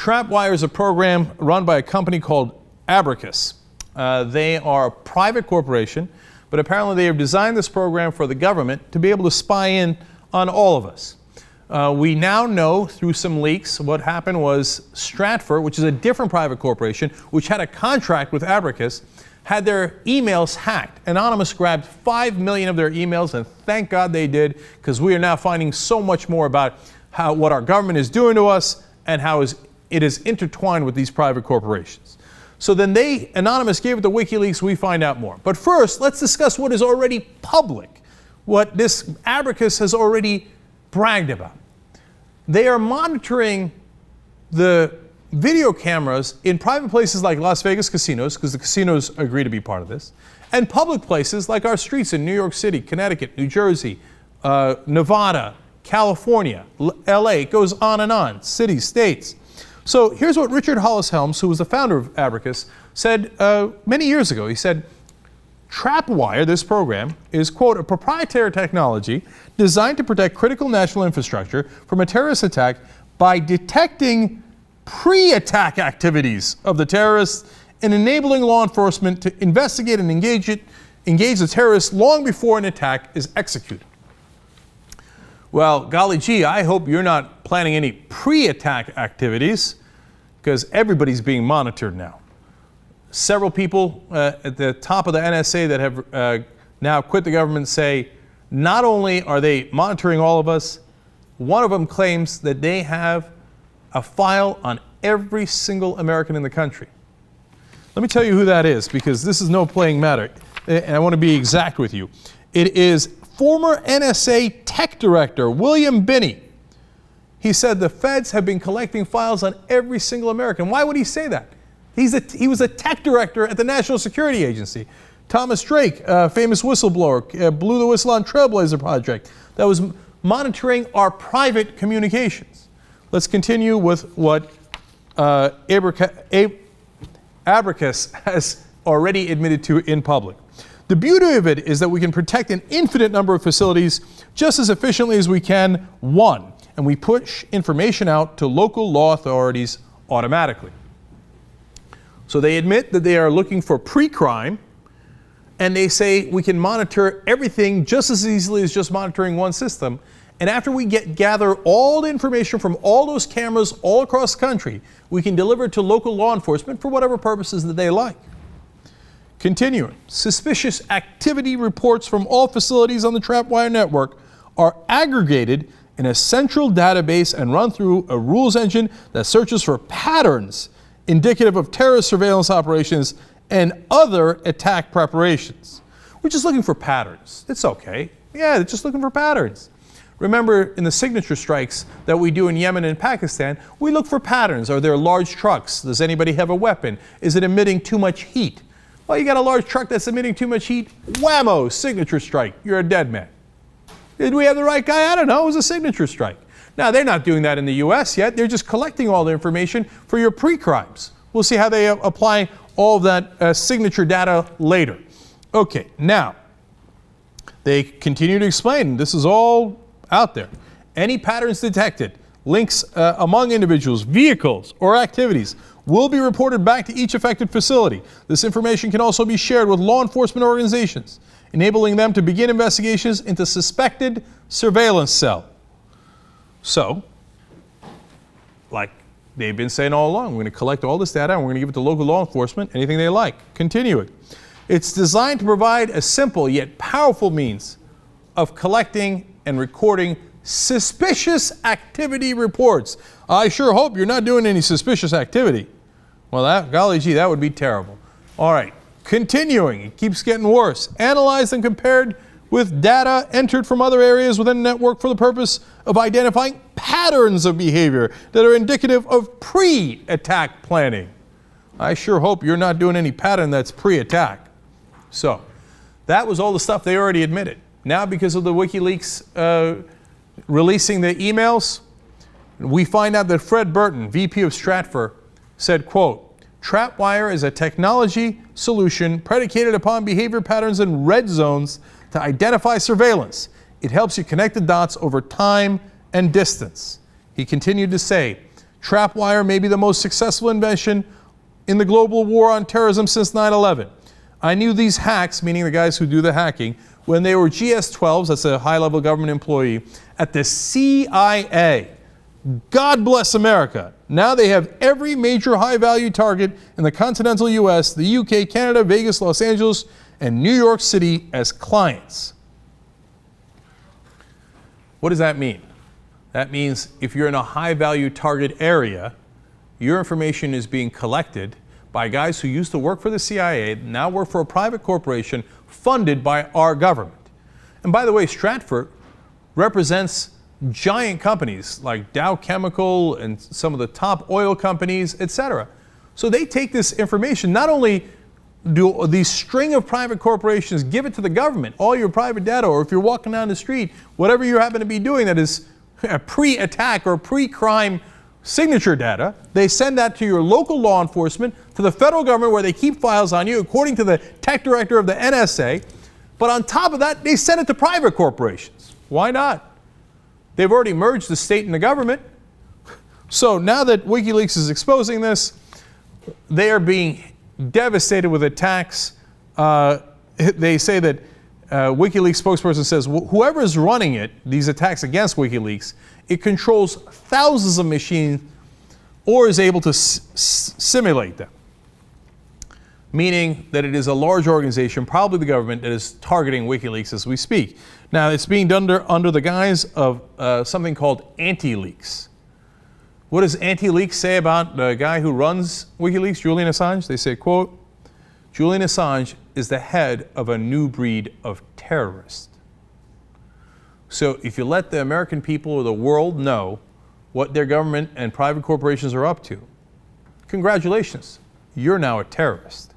TrapWire is a program run by a company called Abacus. They are a private corporation, but apparently they have designed this program for the government to be able to spy in on all of us. We now know through some leaks what happened was Stratfor, which is a different private corporation, which had a contract with Abacus, had their emails hacked. Anonymous grabbed 5 million of their emails, and thank God they did, because we are now finding so much more about what our government is doing to us and how it is intertwined with these private corporations. So then Anonymous gave it to WikiLeaks, we find out more. But first, let's discuss what is already public, what this Abacus has already bragged about. They are monitoring the video cameras in private places like Las Vegas casinos, because the casinos agree to be part of this, and public places like our streets in New York City, Connecticut, New Jersey, Nevada, California, LA, it goes on, cities, states. So here's what Richard Hollis Helms, who was the founder of Abacus, said many years ago. He said, TrapWire, this program, is, quote, a proprietary technology designed to protect critical national infrastructure from a terrorist attack by detecting pre-attack activities of the terrorists and enabling law enforcement to investigate and engage the terrorists long before an attack is executed. Well, golly gee, I hope you're not planning any pre-attack activities, because everybody's being monitored now. Several people at the top of the NSA that have now quit the government say not only are they monitoring all of us, one of them claims that they have a file on every single American in the country. Let me tell you who that is, because this is no playing matter, and I want to be exact with you. It is former NSA tech director William Binney. He said the feds have been collecting files on every single American. Why would he say that? He was a tech director at the National Security Agency. Thomas Drake, famous whistleblower, blew the whistle on Trailblazer Project that was monitoring our private communications. Let's continue with what Abacus has already admitted to in public. The beauty of it is that we can protect an infinite number of facilities just as efficiently as we can one, and we push information out to local law authorities automatically. So they admit that they are looking for pre-crime, and they say we can monitor everything just as easily as just monitoring one system. And after we gather all the information from all those cameras all across the country, we can deliver it to local law enforcement for whatever purposes that they like. Continuing, suspicious activity reports from all facilities on the TrapWire network are aggregated in a central database and run through a rules engine that searches for patterns indicative of terrorist surveillance operations and other attack preparations. We're just looking for patterns. It's okay. Yeah, they're just looking for patterns. Remember, in the signature strikes that we do in Yemen and Pakistan, we look for patterns. Are there large trucks? Does anybody have a weapon? Is it emitting too much heat? Well, you got a large truck that's emitting too much heat. Whammo, signature strike. You're a dead man. Did we have the right guy? I don't know. It was a signature strike. Now, they're not doing that in the U.S. yet. They're just collecting all the information for your pre-crimes. We'll see how they apply all of that signature data later. Okay, now, they continue to explain, this is all out there. Any patterns detected, links among individuals, vehicles, or activities will be reported back to each affected facility. This information can also be shared with law enforcement organizations, enabling them to begin investigations into suspected surveillance cell. So, like they've been saying all along, we're going to collect all this data and we're going to give it to local law enforcement, anything they like. Continue it. It's designed to provide a simple yet powerful means of collecting and recording suspicious activity reports. I sure hope you're not doing any suspicious activity. Well, golly gee, that would be terrible. All right, continuing, it keeps getting worse. Analyzed and compared with data entered from other areas within the network for the purpose of identifying patterns of behavior that are indicative of pre-attack planning. I sure hope you're not doing any pattern that's pre-attack. So, that was all the stuff they already admitted. Now, because of the WikiLeaks releasing the emails, we find out that Fred Burton, VP of Stratfor, said, quote, TrapWire is a technology solution predicated upon behavior patterns in red zones to identify surveillance. It helps you connect the dots over time and distance. He continued to say, TrapWire may be the most successful invention in the global war on terrorism since 9/11. I knew these hacks, meaning the guys who do the hacking, when they were GS-12s, that's a high-level government employee, at the CIA. God bless America. Now they have every major high-value target in the continental US, the UK, Canada, Vegas, Los Angeles, and New York City as clients. What does that mean? That means if you're in a high-value target area, your information is being collected by guys who used to work for the CIA, now work for a private corporation funded by our government. And by the way, Stratfor represents giant companies like Dow Chemical and some of the top oil companies, etc. So they take this information, not only do these string of private corporations give it to the government, all your private data, or if you're walking down the street, whatever you happen to be doing that is a pre-attack or pre-crime signature data, they send that to your local law enforcement, to the federal government where they keep files on you according to the tech director of the NSA. But on top of that, they send it to private corporations. Why not? They've already merged the state and the government. So now that WikiLeaks is exposing this, they are being devastated with attacks. They say that WikiLeaks spokesperson says whoever is running it, these attacks against WikiLeaks, it controls thousands of machines or is able to simulate them. Meaning that it is a large organization, probably the government, that is targeting WikiLeaks as we speak. Now, it's being done under the guise of something called anti-leaks. What does anti-leaks say about the guy who runs WikiLeaks, Julian Assange? They say, quote, Julian Assange is the head of a new breed of terrorist. So if you let the American people or the world know what their government and private corporations are up to, congratulations, you're now a terrorist.